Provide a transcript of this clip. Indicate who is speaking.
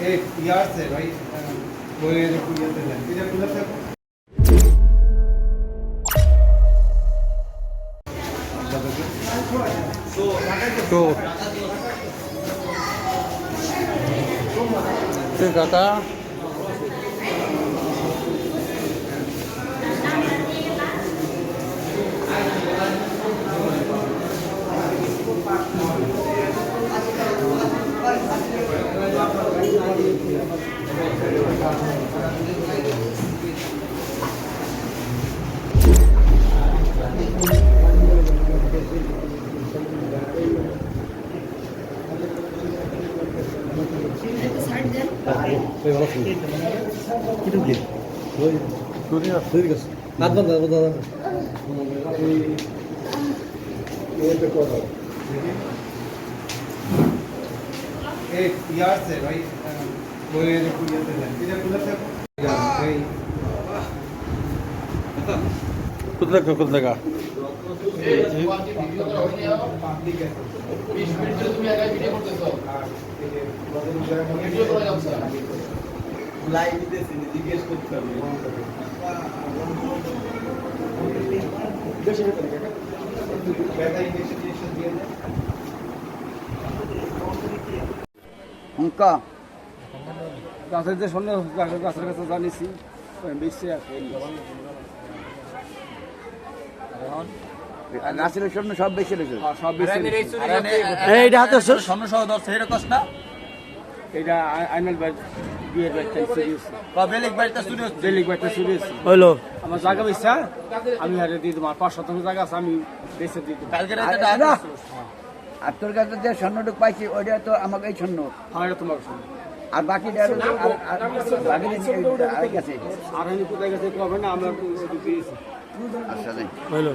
Speaker 1: एक यार से भाई वो ये जो कुछ है इधर कुछ है
Speaker 2: तो काका
Speaker 1: एक यार से भाई वो ये जो कुछ है इधर कुछ है
Speaker 2: कुछ लगा
Speaker 1: লাইভ দিতেছি জিজ্ঞেস করতে হবে বেশি বেতন কাকা ব্যাটা ইনজেকশন দিয়ে দেন
Speaker 3: অঙ্কা
Speaker 1: গাছের যে শূন্য গাছের কাছে জানিছি বেশি আছে
Speaker 3: গাছের জন্য সব বেশি রয়েছে
Speaker 1: সব বেশি
Speaker 2: এইটা হাতে
Speaker 3: স্বর্ণ সহ ধরছে এটা কষ্ট না
Speaker 1: এটা আইনাল ভাই বিয়ের বাচ্চা সিরিয়াস
Speaker 3: বেলিক বাড়িতে শুরু হচ্ছে
Speaker 1: ডেলি বাচ্চা সিরিয়াস
Speaker 2: হইলো
Speaker 1: আমার জায়গা বেশা আমি হারে দিয়ে তোমার 500 জায়গা আছে আমি বেশি দিয়ে দেব
Speaker 3: কালকে রাতে ডাক আর তোর কাছে যে স্বর্ণটুক পাইছি ওইটা তো আমাকে এই স্বর্ণ
Speaker 1: হ্যাঁ এটা তোমার শুনে
Speaker 3: আর বাকিটা বাকি আর কাছে
Speaker 1: আর আমি কোথায় গেছে কবে না আমরা পেয়েছি
Speaker 3: আচ্ছা
Speaker 2: হইলো